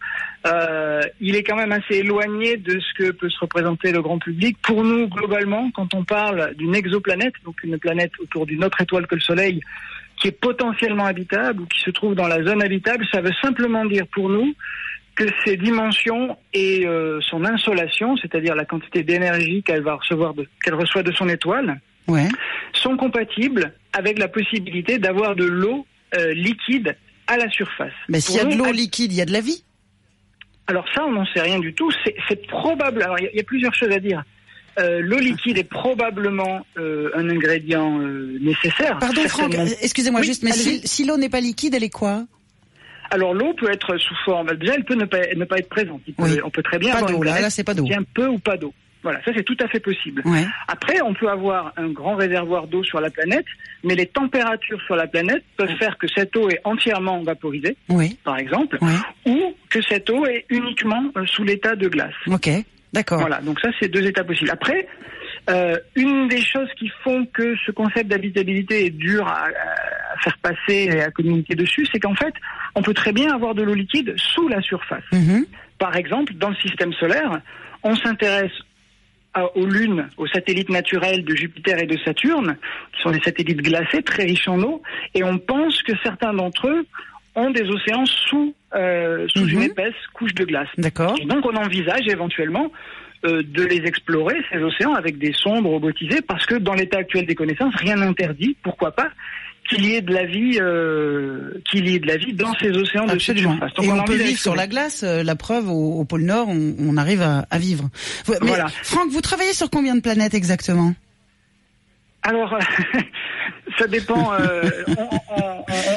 Speaker 16: il est quand même assez éloigné de ce que peut se représenter le grand public. Pour nous, globalement, quand on parle d'une exoplanète, donc une planète autour d'une autre étoile que le Soleil, qui est potentiellement habitable ou qui se trouve dans la zone habitable, ça veut simplement dire pour nous que ses dimensions et son insolation, c'est-à-dire la quantité d'énergie qu'elle reçoit de son étoile, sont compatibles avec la possibilité d'avoir de l'eau liquide à la surface.
Speaker 1: Mais s'il y a de l'eau liquide, il y a de la vie?
Speaker 16: Alors ça, on n'en sait rien du tout. C'est probable. Alors il y a plusieurs choses à dire. L'eau liquide est probablement un ingrédient nécessaire.
Speaker 1: Pardon Franck, excusez-moi juste, mais si l'eau n'est pas liquide, elle est quoi?
Speaker 16: Alors l'eau peut être sous forme. Déjà, elle peut ne pas être présente. On peut très bien
Speaker 1: pas
Speaker 16: avoir
Speaker 1: d'eau.
Speaker 16: Une planète
Speaker 1: là, c'est pas d'eau.
Speaker 16: Qui a un peu ou pas d'eau. Voilà, ça c'est tout à fait possible. Ouais. Après, on peut avoir un grand réservoir d'eau sur la planète, mais les températures sur la planète peuvent faire que cette eau est entièrement vaporisée, par exemple, ou que cette eau est uniquement sous l'état de glace.
Speaker 1: Ok, d'accord.
Speaker 16: Voilà, donc ça c'est deux états possibles. Après, une des choses qui font que ce concept d'habitabilité est dur à faire passer et à communiquer dessus, c'est qu'en fait, on peut très bien avoir de l'eau liquide sous la surface. Par exemple, dans le système solaire, on s'intéresse aux lunes, aux satellites naturels de Jupiter et de Saturne, qui sont des satellites glacés, très riches en eau, et on pense que certains d'entre eux ont des océans sous une épaisse couche de glace.
Speaker 1: D'accord.
Speaker 16: Et donc on envisage éventuellement de les explorer, ces océans, avec des sondes robotisées, parce que dans l'état actuel des connaissances, rien n'interdit, pourquoi pas, qu'il y ait de la vie, dans ces océans de cette surface.
Speaker 1: Donc on peut vivre sur la glace. La preuve, au pôle Nord, on arrive à vivre. Mais voilà. Franck, vous travaillez sur combien de planètes exactement?
Speaker 16: Alors, ça dépend.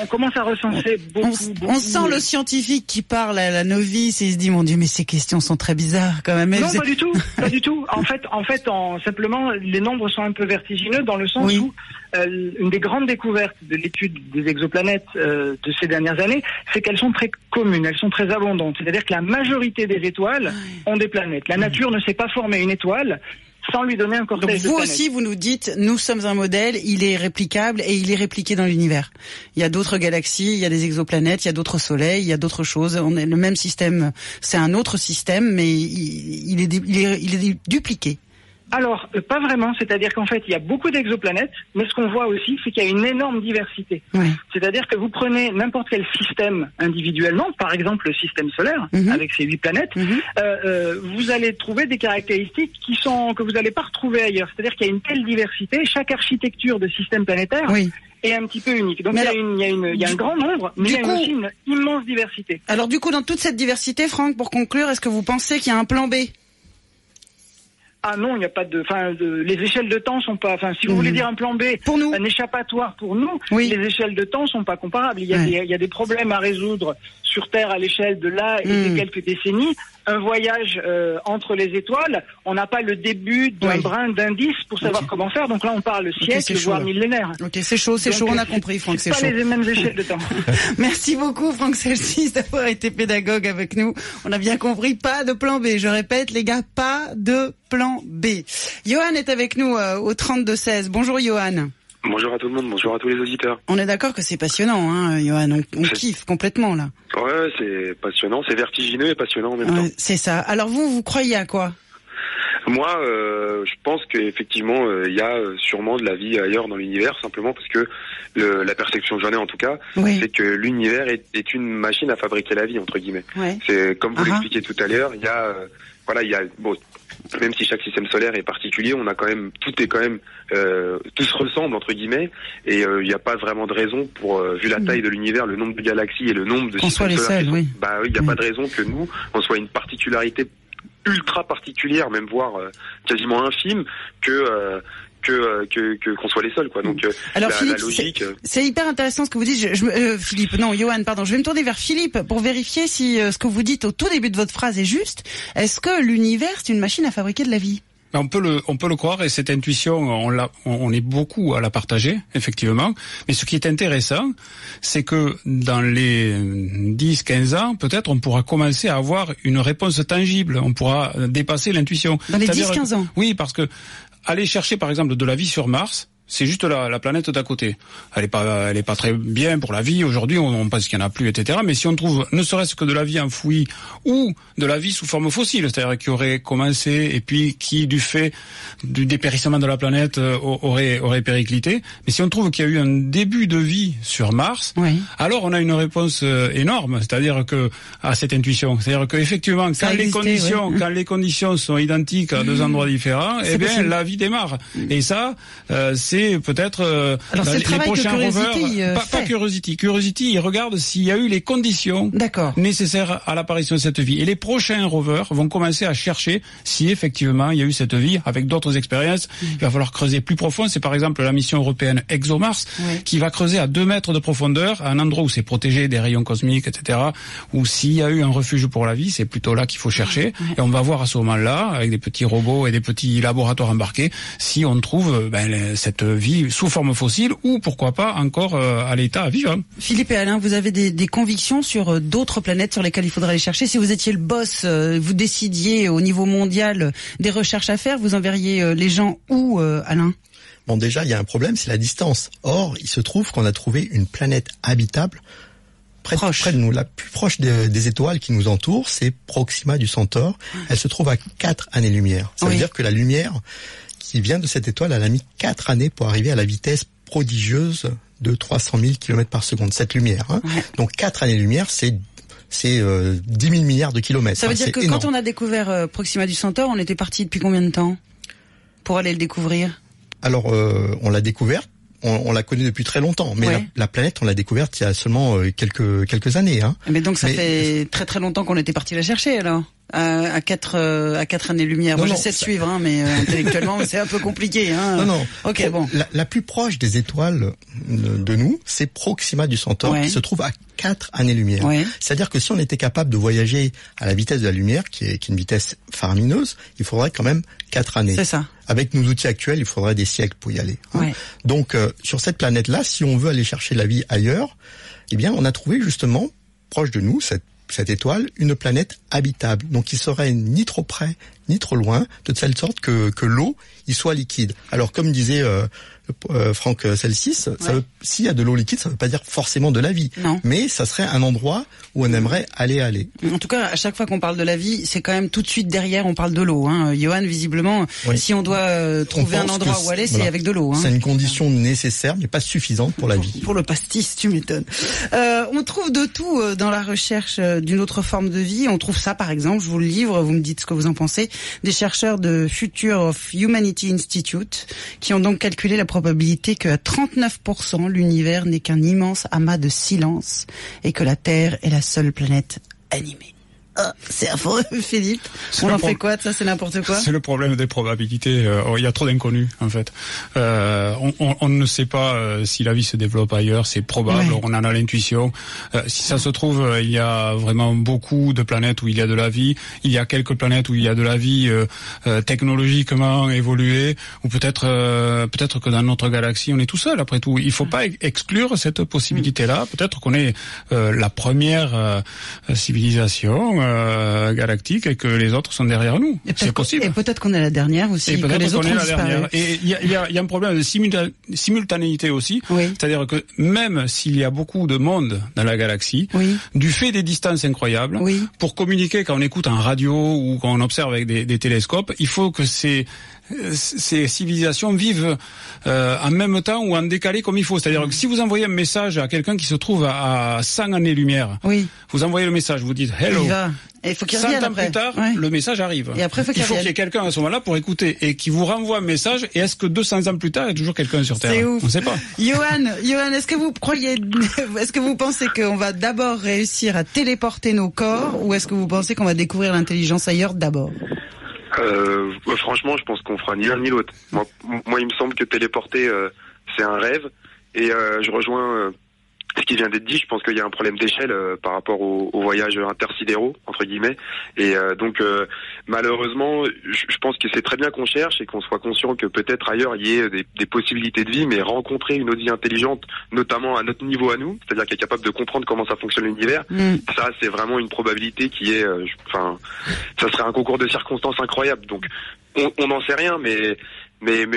Speaker 16: On commence à recenser beaucoup.
Speaker 1: On sent le scientifique qui parle à la novice et il se dit, mon Dieu, mais ces questions sont très bizarres quand même.
Speaker 16: Non, pas du tout, pas du tout. En fait, simplement, les nombres sont un peu vertigineux dans le sens où une des grandes découvertes de l'étude des exoplanètes de ces dernières années, c'est qu'elles sont très communes, elles sont très abondantes. C'est-à-dire que la majorité des étoiles ont des planètes. La nature ne s'est pas formée une étoile sans lui donner un cortège de planètes.
Speaker 1: Vous aussi, vous nous dites, nous sommes un modèle, il est réplicable et il est répliqué dans l'univers. Il y a d'autres galaxies, il y a des exoplanètes, il y a d'autres soleils, il y a d'autres choses. On est le même système, c'est un autre système, mais il est dupliqué.
Speaker 16: Alors, pas vraiment, c'est-à-dire qu'en fait, il y a beaucoup d'exoplanètes, mais ce qu'on voit aussi, c'est qu'il y a une énorme diversité. C'est-à-dire que vous prenez n'importe quel système individuellement, par exemple le système solaire, avec ses 8 planètes, vous allez trouver des caractéristiques que vous n'allez pas retrouver ailleurs. C'est-à-dire qu'il y a une telle diversité, chaque architecture de système planétaire est un petit peu unique. Donc il y a un grand nombre, mais il y a aussi une immense diversité.
Speaker 1: Alors du coup, dans toute cette diversité, Franck, pour conclure, est-ce que vous pensez qu'il y a un plan B ?
Speaker 16: Ah non, il n'y a pas les échelles de temps sont pas, si vous voulez dire un plan B,
Speaker 1: pour nous,
Speaker 16: un échappatoire pour nous, les échelles de temps sont pas comparables. Il y a des problèmes à résoudre sur Terre à l'échelle de là et de quelques décennies. Un voyage entre les étoiles, on n'a pas le début d'un brin d'indice pour savoir comment faire. Donc là, on parle siècle, voire millénaire.
Speaker 1: Ok, c'est chaud, on a compris, Franck, c'est chaud.
Speaker 16: Pas les mêmes échelles de temps.
Speaker 1: Merci beaucoup, Franck Celsis, d'avoir été pédagogue avec nous. On a bien compris, pas de plan B. Je répète, les gars, pas de plan B. Johan est avec nous au 32-16. Bonjour, Johan.
Speaker 17: Bonjour à tout le monde, bonjour à tous les auditeurs.
Speaker 1: On est d'accord que c'est passionnant, hein, Johan, on kiffe complètement, là.
Speaker 17: Ouais, c'est passionnant, c'est vertigineux et passionnant en même temps.
Speaker 1: C'est ça. Alors vous croyez à quoi ?
Speaker 17: Moi, je pense qu'effectivement, il y a sûrement de la vie ailleurs dans l'univers, simplement parce que la perception que j'en ai en tout cas, c'est que l'univers est une machine à fabriquer la vie, entre guillemets. Ouais. C'est comme vous l'expliquiez tout à l'heure, il y a même si chaque système solaire est particulier, on a quand même, tout se ressemble entre guillemets, et il n'y a pas vraiment de raison pour, vu la taille de l'univers, le nombre de galaxies et le nombre de systèmes solaires, il n'y a pas de raison que nous, on soit une particularité ultra particulière, même voire quasiment infime, qu'on soit les seuls, quoi. Donc
Speaker 1: alors, Philippe,
Speaker 17: la logique.
Speaker 1: C'est hyper intéressant ce que vous dites. Johan, pardon. Je vais me tourner vers Philippe pour vérifier si ce que vous dites au tout début de votre phrase est juste. Est-ce que l'univers c'est une machine à fabriquer de la vie ?
Speaker 12: On peut le croire, et cette intuition, on est beaucoup à la partager, effectivement. Mais ce qui est intéressant, c'est que dans les 10-15 ans, peut-être, on pourra commencer à avoir une réponse tangible. On pourra dépasser l'intuition.
Speaker 1: Dans les 10-15 ans?
Speaker 12: Oui, parce que aller chercher, par exemple, de la vie sur Mars, c'est juste la planète d'à côté. Elle est pas très bien pour la vie. Aujourd'hui, on pense qu'il n'y en a plus, etc. Mais si on trouve ne serait-ce que de la vie enfouie ou de la vie sous forme fossile, c'est-à-dire qui aurait commencé et puis qui, du fait du dépérissement de la planète, aurait périclité. Mais si on trouve qu'il y a eu un début de vie sur Mars, alors on a une réponse énorme, c'est-à-dire que à cette intuition, c'est-à-dire que effectivement, quand les conditions sont identiques à deux endroits différents, eh bien la vie démarre. Et ça, c'est peut-être
Speaker 1: les
Speaker 12: prochains rovers. Pas
Speaker 1: Curiosity.
Speaker 12: Curiosity, il regarde s'il y a eu les conditions nécessaires à l'apparition de cette vie. Et les prochains rovers vont commencer à chercher si effectivement il y a eu cette vie avec d'autres expériences. Il va falloir creuser plus profond. C'est par exemple la mission européenne ExoMars qui va creuser à 2 mètres de profondeur, à un endroit où c'est protégé des rayons cosmiques, etc. Ou s'il y a eu un refuge pour la vie, c'est plutôt là qu'il faut chercher. Et on va voir à ce moment-là, avec des petits robots et des petits laboratoires embarqués, si on trouve cette vie sous forme fossile ou pourquoi pas encore à l'état vivant.
Speaker 1: Philippe et Alain, vous avez des convictions sur d'autres planètes sur lesquelles il faudrait aller chercher? Si vous étiez le boss, vous décidiez au niveau mondial des recherches à faire, vous enverriez les gens où, Alain?
Speaker 11: Bon, déjà, il y a un problème, c'est la distance. Or, il se trouve qu'on a trouvé une planète habitable près de nous. La plus proche des étoiles qui nous entourent, c'est Proxima du Centaure. Elle se trouve à 4 années-lumière. Ça veut dire que la lumière qui vient de cette étoile, elle a mis 4 années pour arriver à la vitesse prodigieuse de 300 000 km par seconde, cette lumière. Donc 4 années-lumière, c'est 10 000 milliards de kilomètres.
Speaker 1: Ça veut dire que
Speaker 11: énorme.
Speaker 1: Quand on a découvert Proxima du Centaure, on était parti depuis combien de temps pour aller le découvrir? Alors,
Speaker 11: on l'a découverte. On la connaît depuis très longtemps, mais la planète, on l'a découverte il y a seulement quelques années.
Speaker 1: Mais donc ça fait très très longtemps qu'on était parti la chercher alors. À 4 années-lumière. Moi, j'essaie de suivre, mais intellectuellement, c'est un peu compliqué.
Speaker 11: Non.
Speaker 1: Ok, bon.
Speaker 11: La plus proche des étoiles de nous, c'est Proxima du Centaure, qui se trouve à 4 années-lumière. C'est-à-dire que si on était capable de voyager à la vitesse de la lumière, qui est une vitesse faramineuse, il faudrait quand même 4 années.
Speaker 1: C'est ça.
Speaker 11: Avec nos outils actuels, il faudrait des siècles pour y aller. Donc, sur cette planète-là, si on veut aller chercher la vie ailleurs, eh bien, on a trouvé justement, proche de nous, cette étoile, une planète habitable. Donc, qui serait ni trop près, ni trop loin, de telle sorte que l'eau, il soit liquide. Alors, comme disait Franck Celsis, s'il y a de l'eau liquide, ça ne veut pas dire forcément de la vie. Non. Mais ça serait un endroit où on aimerait aller.
Speaker 1: En tout cas, à chaque fois qu'on parle de la vie, c'est quand même tout de suite derrière, on parle de l'eau. Johan, visiblement, si on doit trouver un endroit où aller, c'est avec de l'eau.
Speaker 11: C'est une condition nécessaire, mais pas suffisante pour la vie.
Speaker 1: Pour le pastis, tu m'étonnes. On trouve de tout dans la recherche d'une autre forme de vie. On trouve ça, par exemple, je vous le livre, vous me dites ce que vous en pensez, des chercheurs de Future of Humanity Institute qui ont donc calculé la probabilité qu'à 39% l'univers n'est qu'un immense amas de silence et que la Terre est la seule planète animée. c'est affreux, Philippe. On en fait quoi de ça? C'est n'importe quoi?
Speaker 12: C'est le problème des probabilités. Il y a trop d'inconnus, en fait. On ne sait pas si la vie se développe ailleurs. C'est probable. On en a l'intuition. Si ça se trouve, il y a vraiment beaucoup de planètes où il y a de la vie. Il y a quelques planètes où il y a de la vie technologiquement évoluée. Ou peut-être que dans notre galaxie, on est tout seul. Après tout, il faut pas exclure cette possibilité-là. Peut-être qu'on est la première civilisation galactique et que les autres sont derrière nous. C'est possible.
Speaker 1: Et peut-être qu'on est la dernière aussi.
Speaker 12: Et peut-être qu'on est la dernière.
Speaker 1: Et
Speaker 12: il y a un problème de simultanéité aussi. Oui. C'est-à-dire que même s'il y a beaucoup de monde dans la galaxie, du fait des distances incroyables, pour communiquer quand on écoute en radio ou quand on observe avec des télescopes, il faut que ces civilisations vivent en même temps ou en décalé comme il faut. C'est-à-dire que si vous envoyez un message à quelqu'un qui se trouve à 100 années-lumière, vous envoyez le message, vous dites « hello ».
Speaker 1: Et il faut qu'il
Speaker 12: 100
Speaker 1: revienne
Speaker 12: ans
Speaker 1: après.
Speaker 12: plus tard, le message arrive.
Speaker 1: Et après,
Speaker 12: il faut qu'il y ait quelqu'un à ce moment-là pour écouter et qui vous renvoie un message. Et est-ce que 200 ans plus tard, il y a toujours quelqu'un sur Terre?
Speaker 1: C'est ouf.
Speaker 12: On ne sait pas.
Speaker 1: Johan, est-ce que vous pensez qu'on va d'abord réussir à téléporter nos corps ou est-ce que vous pensez qu'on va découvrir l'intelligence ailleurs d'abord?
Speaker 17: Franchement, je pense qu'on fera ni l'un ni l'autre. Moi, il me semble que téléporter, c'est un rêve. Et je rejoins ce qui vient d'être dit. Je pense qu'il y a un problème d'échelle par rapport aux voyages intersidéraux, entre guillemets. Et donc, malheureusement, je pense que c'est très bien qu'on cherche et qu'on soit conscient que peut-être ailleurs, il y ait des possibilités de vie, mais rencontrer une autre vie intelligente, notamment à notre niveau à nous, c'est-à-dire qui est capable de comprendre comment ça fonctionne l'univers, ça, c'est vraiment une probabilité qui est... ça serait un concours de circonstances incroyable. Donc, on n'en sait rien, mais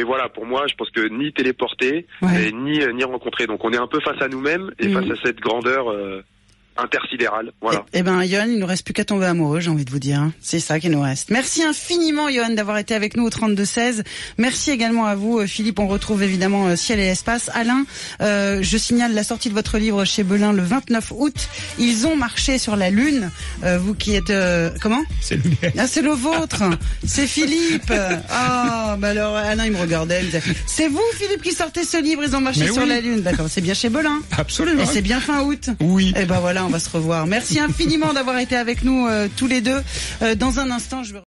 Speaker 17: voilà, pour moi, je pense que ni téléporter, ni rencontrer. Donc on est un peu face à nous-mêmes et face à cette grandeur intersidérale. Voilà.
Speaker 1: Eh ben, Johan, il nous reste plus qu'à tomber amoureux, j'ai envie de vous dire. C'est ça qui nous reste. Merci infiniment, Johan, d'avoir été avec nous au 32-16. Merci également à vous, Philippe. On retrouve évidemment Ciel et Espace. Alain, je signale la sortie de votre livre chez Belin le 29 août. Ils ont marché sur la Lune. Vous qui êtes... comment?
Speaker 12: C'est le mien.
Speaker 1: Ah, c'est le vôtre. C'est Philippe. Ah, bah alors, Alain, il me regardait. Il me disait, c'est vous, Philippe, qui sortez ce livre? Ils ont marché sur la Lune. D'accord, c'est bien chez Belin.
Speaker 12: Absolument.
Speaker 1: Et c'est bien fin août.
Speaker 12: Oui.
Speaker 1: Et ben voilà, on va se revoir. Merci infiniment d'avoir été avec nous tous les deux. Dans un instant, je vais